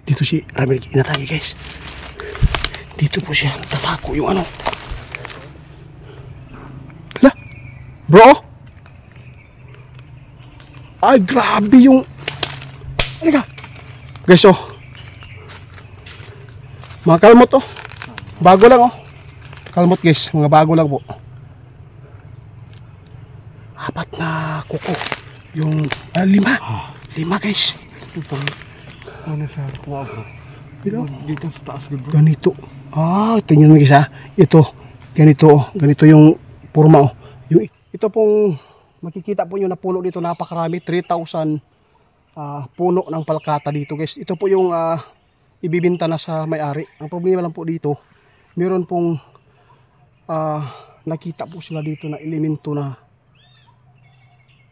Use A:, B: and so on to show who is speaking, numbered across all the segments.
A: Dito si Ramil inatake guys. Dito po siya tatako yung ano. Hala, bro. Ay, grabe yung... Halika. Guys, oh. Mga kalmot, oh. Bago lang, oh. Kalmot, guys. Mga bago lang po. 4 na kuko. Yung 5. 5, guys.
B: Ito ano siya kuha bro. Dito sa taas bro.
A: Ganito. Tingnan mo guys ha. Ito. Ganito yung forma, oh. Yung, ito pong makikita po nyo na puno dito. Napakarami. 3,000 puno ng palkata dito guys. Ito po yung ibibinta na sa may-ari. Ang problema lang po dito, meron pong nakita po sila dito na elemento na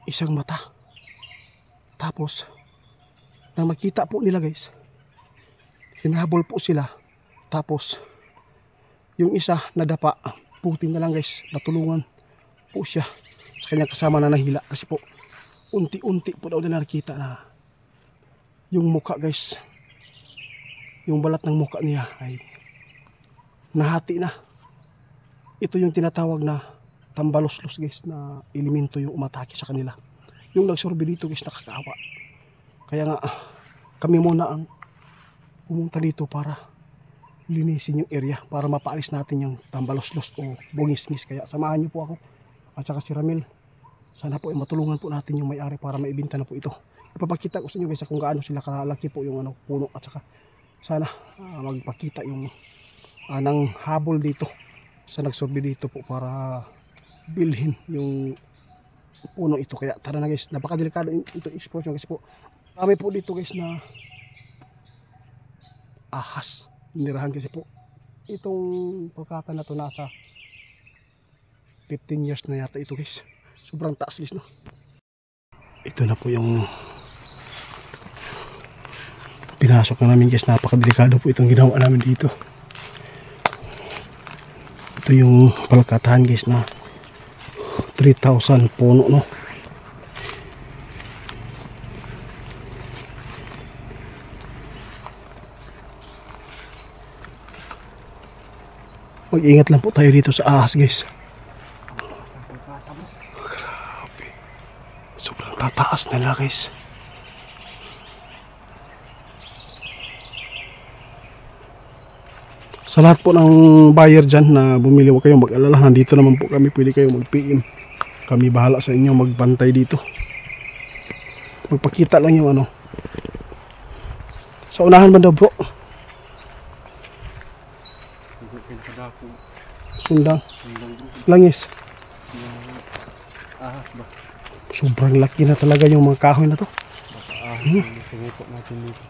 A: isang mata. Tapos nang makita po nila guys, hinahabol po sila. Tapos yung isa nadapa, buti na lang guys, natulungan po siya sa kanyang kasama na nahila. Kasi po unti-unti po daw nila nakita na yung muka guys, yung balat ng muka niya ay nahati na. Ito yung tinatawag na tambaloslos guys, na elemento yung umatake sa kanila. Yung nagsorbe dito guys, nakakaawa. Kaya nga kami muna ang pumunta dito para linisin yung area, para mapaalis natin yung tambaloslos o bungis-ngis. Kaya samahan niyo po ako at saka si Ramil. Sana po ay matulungan po natin yung may-ari para maibinta na po ito. Ipapakita ko sa inyo guys kung gaano sila kalaki po yung puno, at saka sana magpakita yung nang habol dito sa nagsorbe dito po para bilhin yung puno ito. Kaya tara na guys, napakadelikado ito exposure kasi po kami po dito guys na ahas nirahan. Kasi po itong pagkata na to nasa 15 years na yata ito guys. Sobrang taas guys, no? Ito na po yung pinasok na namin guys. Napakadelikado po itong ginawa namin dito. Ito yung palkatahan guys na 3,000 puno, no? Mag-ingat lang po tayo dito sa ahas guys. Grabe. Sobrang tataas nila guys. Sa lahat po ng buyer dyan na bumili, huwag kayong mag-alala. Nandito naman po kami. Pwede kayong mag-PM. Kami bahala sa inyo magbantay dito. Magpakita lang yung ano. Sa unahan ba daw bro? Sundang. Langis.
B: Ahas ba?
A: Sobrang laki na talaga yung mga kahoy na to.
B: Sumupok natin dito.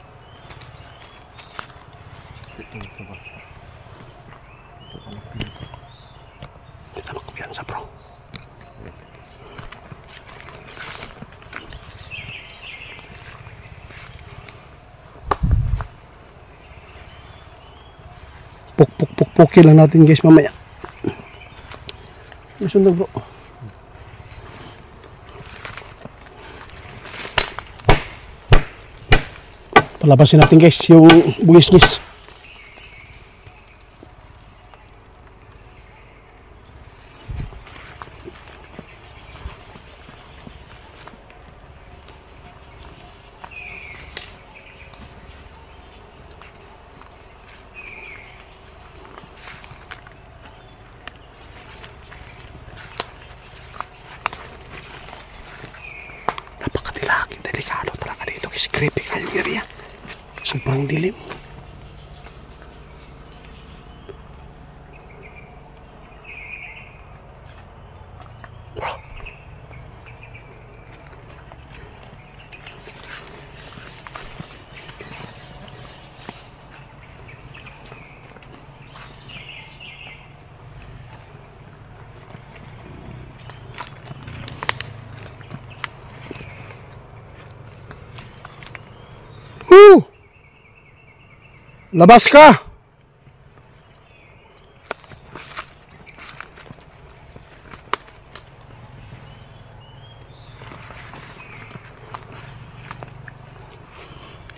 B: Ito sa basta.
A: Dito na kumpiyansa bro. Puk-puk-puk-pukin lang natin guys mamaya. Sundag bro. Palabasin natin guys yung bungis-ngis. Delikado talaga dito kasi creepy kayo area. Sobrang dilim. Bro. Labas ka!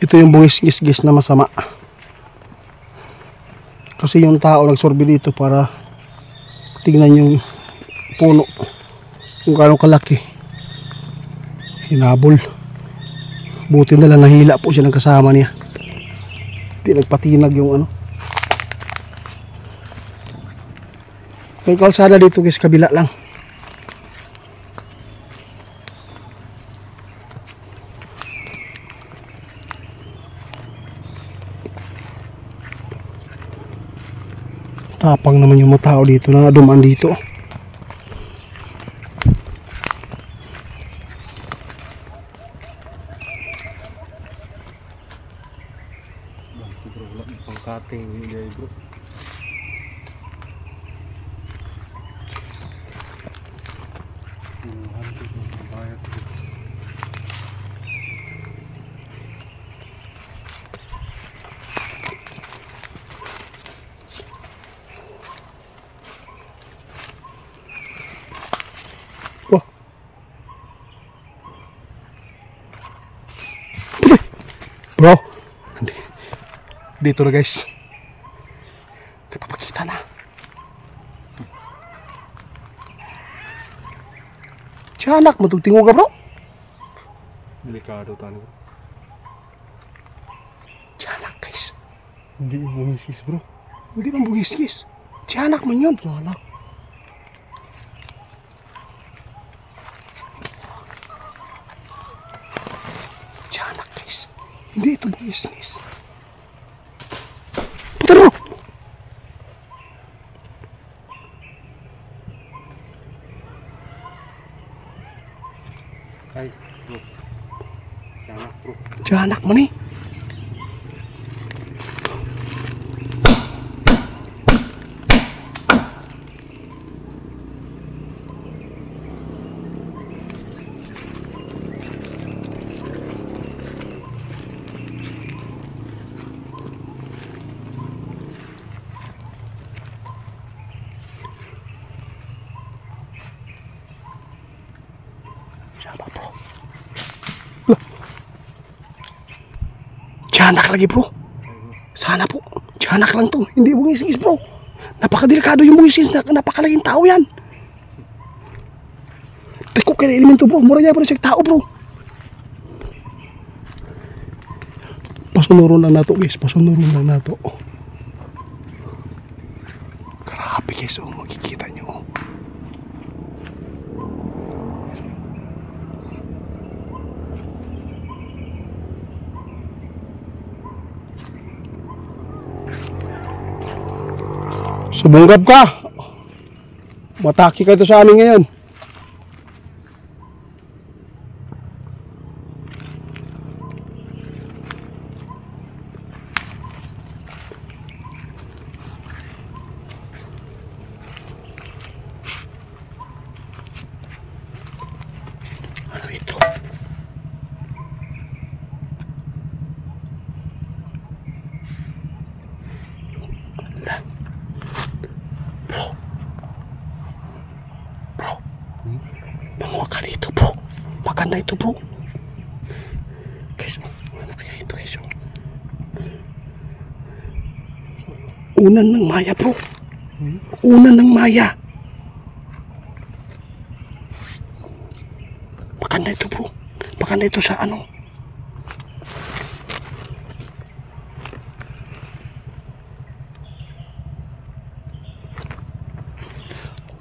A: Ito yung bungis-gis-gis na masama. Kasi yung tao nagsorbe dito para tingnan yung puno. Kung gaano kalaki. Hinabol. Buti na lang nahila po siya ng kasama niya. Hindi nagpatinag yung ano. May kalsada dito guys, kabila lang. Tapang naman yung mga tao dito na dumaan dito.
B: Bro, wala na pang cutting hindi bro.
A: Wah. Bro. Dito na guys. Napapakita na. Tiyanak, matugtingo ka bro.
B: Delikado tani.
A: Tiyanak guys.
B: Hindi bumisis bro.
A: Hindi man bungis-gis. Tiyanak man yun.
B: Tiyanak.
A: Tiyanak guys. Hindi ito bungis-gis. Putar bro.
B: Ay bro. Tiyanak bro.
A: Tiyanak man eh. Siapa bro? Lah. Tiyanak lagi bro. Sana po. Tiyanak lang to. Hindi bungis-gis bro. Napakadelikado yung bungis-gis. Napakalaking tao yan. Teko kaya elemento bro. Mura niya pa siya tao bro. Pasunuron lang nato guys. Pasunuron lang nato. Grabe guys. Oh, makikita nyo. Subunggab ka. Mataki ka ito sa amin ngayon. Ano ito? Wala. Manguha ka dito bro. Maganda ito bro. Guys, ano kaya ito guys? Unan ng maya bro. Unan ng maya. Maganda ito bro. Maganda ito sa ano.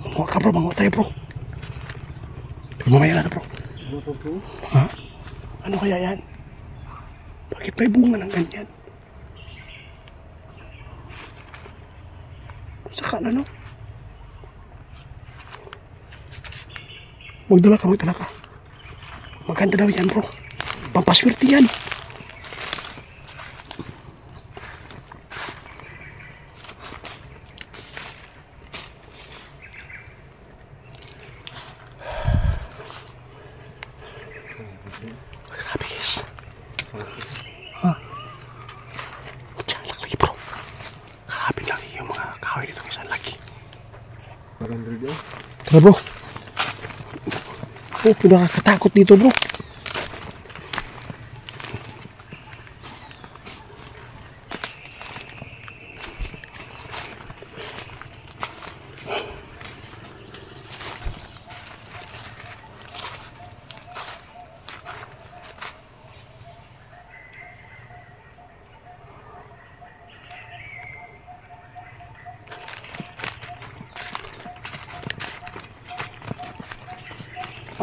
A: Manguha ka bro. Manguha tayo bro. Mamaya na bro. Ha? Ano kaya yan? Bakit may bunga ng ganyan? Saka na no? Magdala ka, magdala ka. Maganda daw yan bro. Pampaswerte yan. Grabe guys. Ha? Tiyanak lagi bro. Grabe lagi yung mga kahoy dito guys. Ang lagi.
B: Maganda dito.
A: Tara bro. Oh, pinakakatakot dito bro.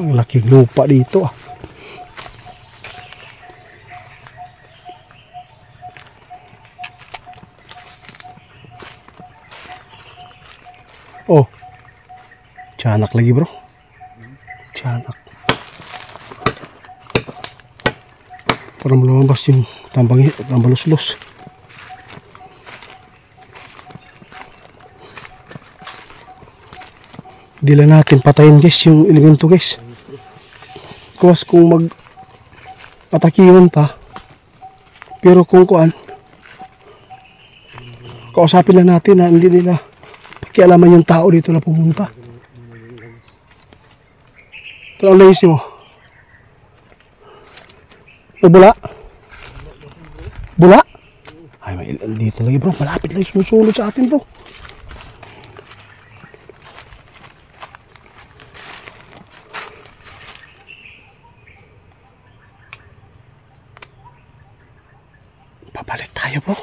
A: Ang laking lupa dito ah. Oh. Tiyanak lagi bro. Tiyanak. Parang lumabas yung tambaluslos. Di lang natin patayin guys yung elemento guys. Kuwas kung atakiwan pa. Pero kung kuan, kausapin lang natin na hindi nila pakialaman yung tao dito na pumunta. Ito ang layis mo. Bula? Bula? Ay, may dito lagi bro. Malapit lang sumusunod sa atin bro. Pabalik tayo bro.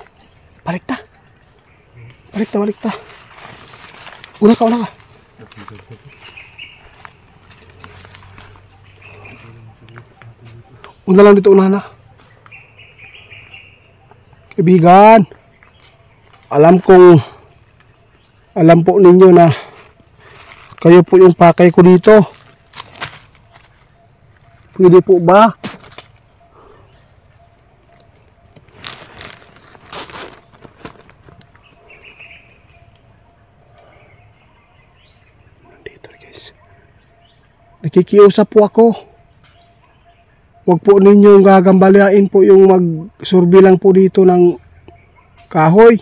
A: Balik ta. Balik ta. Una ka. Una lang dito, una na. Kaibigan, alam po ninyo na kayo po yung pakay ko dito. Pwede po ba? Dito guys. Nakikiusap po ako. Huwag po ninyong gagambalain po yung mag-survey lang po dito ng kahoy.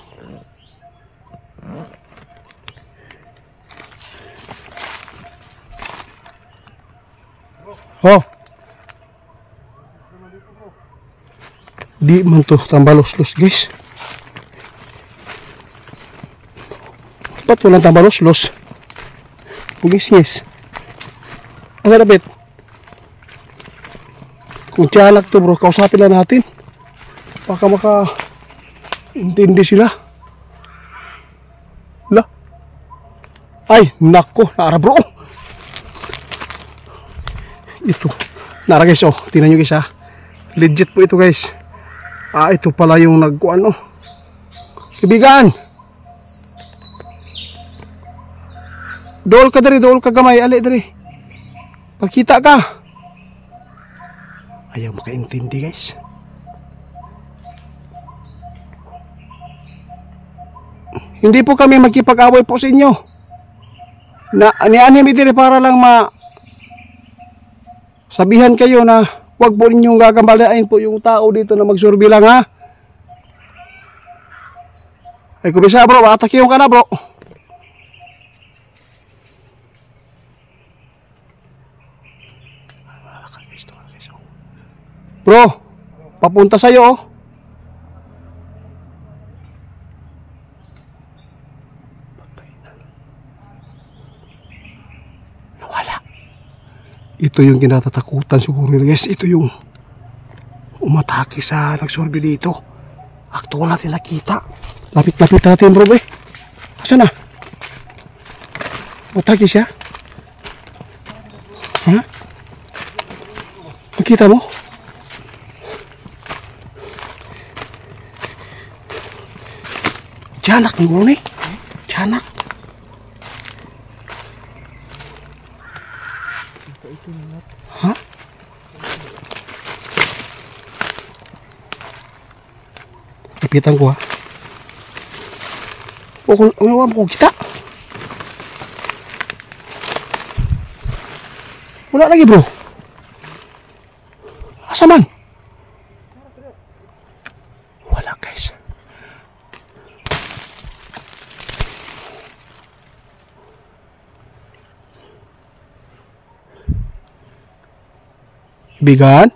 A: Oh. Di man to tambalos-los guys. Ba't walang tambalos-los? Pugis-ngis. Asa dapat? Kung tiyanak to bro, kausapin lang natin. Baka maka-intindi sila. Wala. Ay, nako, nara bro. Ito. Nara guys, oh. Tingnan nyo guys ha. Legit po ito guys. Ito pala yung nagkuan oh. Kaibigan. Dool ka gamay. Ali dari. Pagkita ka. Ayaw makaintindi guys. Hindi po kami magkipag-away po sa inyo. Nianim ito para lang sabihan kayo na huwag po ninyong gagambalain po yung tao dito na magsurvey lang ha. Ay kubisa bro, atakiyon ka na bro. Bro, papunta sa'yo oh. Nawala. Ito yung kinatatakutan siguro guys. Ito yung umatake sa nagsurvey dito. Aktual natin nakita. Lapit-lapit natin bro eh. Asa na? Umatake siya? Ha? Nakita mo? Tiyanak ng gulong eh. Tiyanak. Ha? Ipitan ko ha. O kung umawa mo kita. Wala lagi bro. Asa man? Wala guys. Bigan.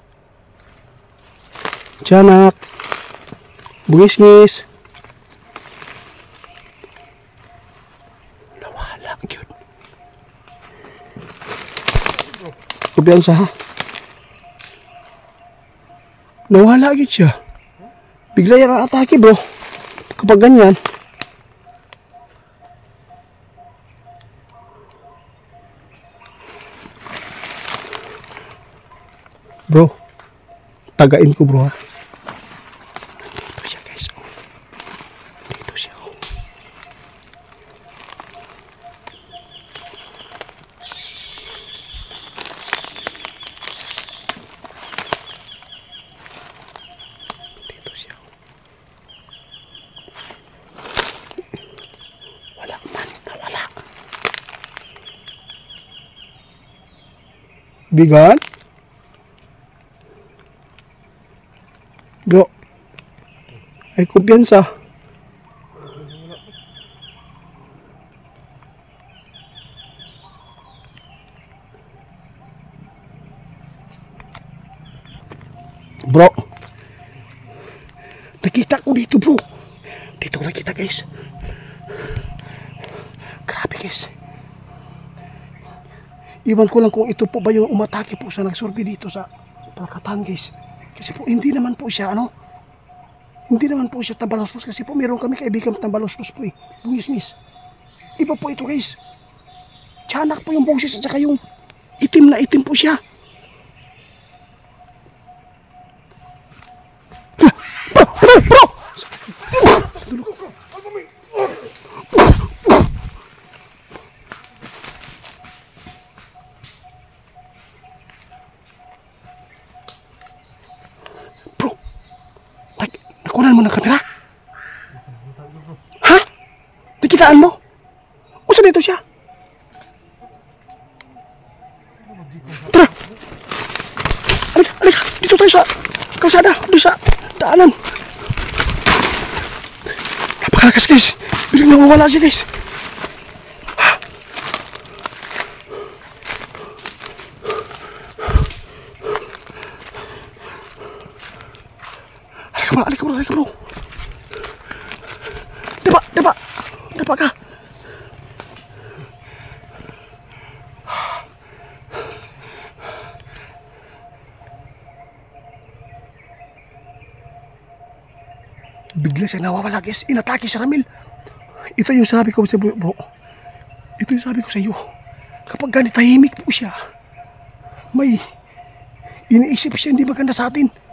A: Tiyanak. Bugis-ngis. Nawala yun. Kumpiyansa ha. Nawala agad siya. Bigla yan ang atake bro. Kapag ganyan. Tagain ko bro ha. Dito siya guys. Oh. Dito siya. Oh. Dito siya. Wala man. Nawala. Bigan? Bro, ay kumpiyansa. Bro, nakita ko dito bro. Dito ko nakita guys. Grabe guys. Iwan ko lang kung ito po ba yung umatake po sa nagsurvey dito sa Palkatan guys. Kasi po hindi naman po siya hindi naman po siya Tambaloslos kasi po meron kami kaibigan Tambaloslos po eh. Bungis-ngis. Iba po ito guys. Tiyanak po yung boses at saka yung itim na itim po siya. Bro! Nakunan mo ng kamera? Ha? Nakitaan mo? O saan dito siya? Tara! Alika! Dito tayo sa kalsada. Dito sa daanan. Napakalakas guys. Bilang nawawala siya guys. Alika bro. Dapa ka. Bigla siya nawawala guys. Inatake si Ramil. Ito yung sabi ko sa bro. Ito yung sabi ko sa iyo. Kapag ganit tahimik po siya, may iniisip siya hindi maganda sa atin.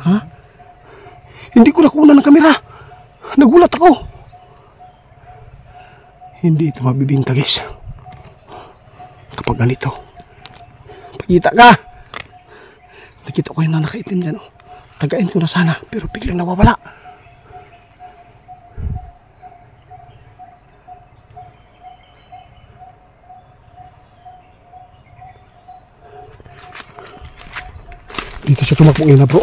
A: Ha? Hindi ko nakuha ng kamera. Nagulat ako. Hindi ito mabibinta guys. Kapag ganito. Pagkita ka. Nakita ko yung nakaitim dyan. Oh. Tagain ko na sana. Pero biglang nawawala. Dito siya tumakbo ngayon na bro.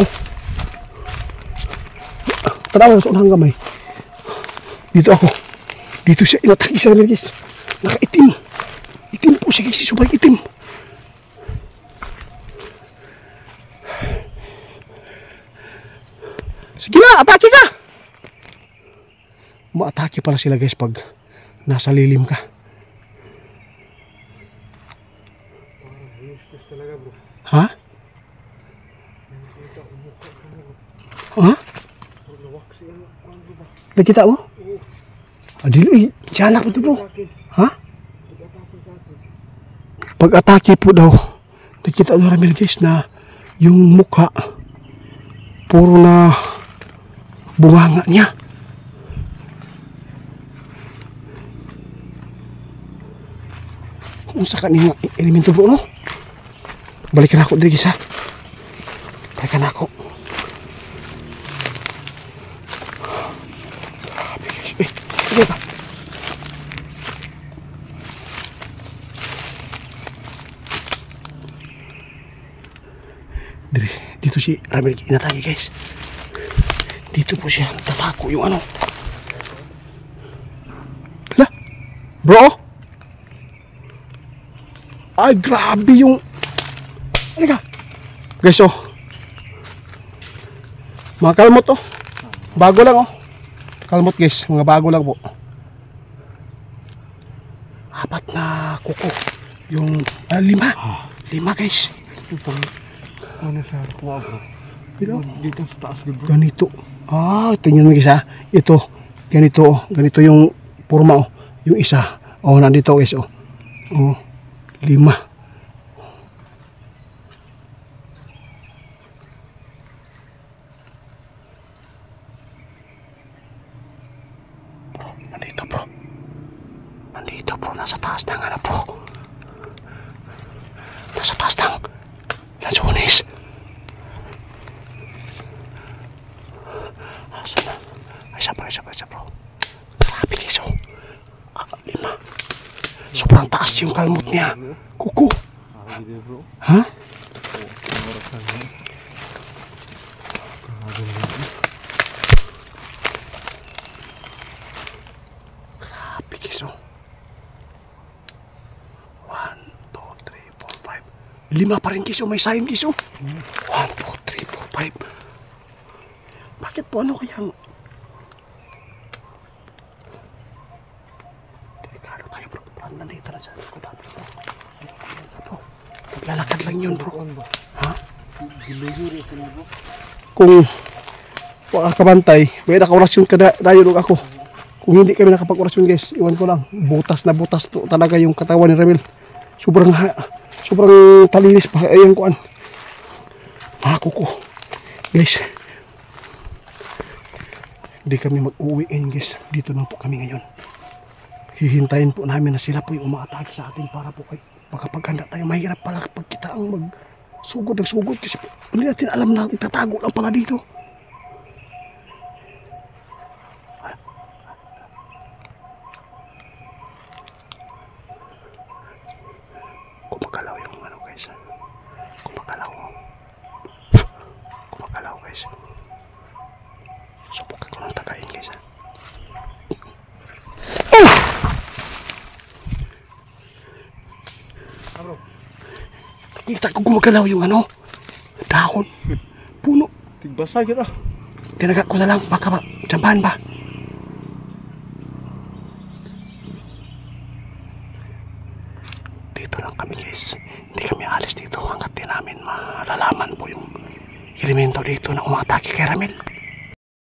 A: Tarawa sa unang gamay. Dito ako. Dito siya inatake sa amin guys. Nakaitim. Itim po siya guys. Sobrang itim. Sige na, atake ka. Ma-atake pala sila guys pag nasa lilim ka. Ha? Ha? Nakita mo? Adil, tiyanak po ito bro. Ha? Pag-atake po daw, nakita daw Ramil guys na yung mukha puro na bunganga niya. Kung sa kanina elemento bro no? Balikan ako dito guys ha. Balikan ako. Sige pa. Dito si Ramil inatake guys. Dito po siya tatako yung ano. Hala? Bro? Ay grabe yung. Halika. Guys oh. Mga kalmot oh. Bago lang oh. Kalmot guys, mga bago lang po. 4 na kuko. Yung 5. 5 guys.
B: Ano sa kuha bro? Dito sa taas bro.
A: Ganito. Tingnan mo guys ha. Ito. Ganito oh. Ganito yung forma oh. Yung isa. Oh, nandito guys oh. Oh. 5. nasa taas ng ano bro. Nasa taas ng lansones. Asa na? Isa pa bro. Grabe kiso. 5. Sobrang taas yung kalmot niya. Kuko.
B: Grabe bro.
A: Ha?
B: Ang oras na yan. Grabe naman.
A: Grabe kiso. 1, 2, 3, 4, 5. 5 pa rin kiso. May sign kiso. 1, 2, 3, 4, 5. Bakit po ano kaya? Delikado tayo bro. Parang nandito na sa likod natin bro. Bro. Maglalakad lang yun bro. Ha? Kung makakabantay, may nakaorasyon ka dayon ako. Kung hindi kami nakapag-orasyon guys, iwan ko lang. Butas na butas po talaga yung katawan ni Ramil. Sobrang talinis pa. Ayan ko an. Mga kuko. Guys. Hindi kami mag-uwi ngayon guys. Dito na po kami ngayon. Hihintayin po namin na sila po yung umaatake sa atin para po kay pagkapaganda tayo. Mahirap pala kapag kita ang magsugod ng sugod kasi hindi natin alam na tatago lang pala dito. Kumakalaw yung ano guys. Kumakalaw. Kumakalaw guys. Subukan ko ng tagayin guys. Bro. Nakita ko gumagalaw yung ano. Dahon. Puno.
B: Tigbasa yun ah.
A: Tinaga ko na lang. Baka ba? Tsambahan ba? Dito lang kami guys. Hindi kami alis dito hanggat di namin malalaman po yung elemento dito na umatake kay Ramil.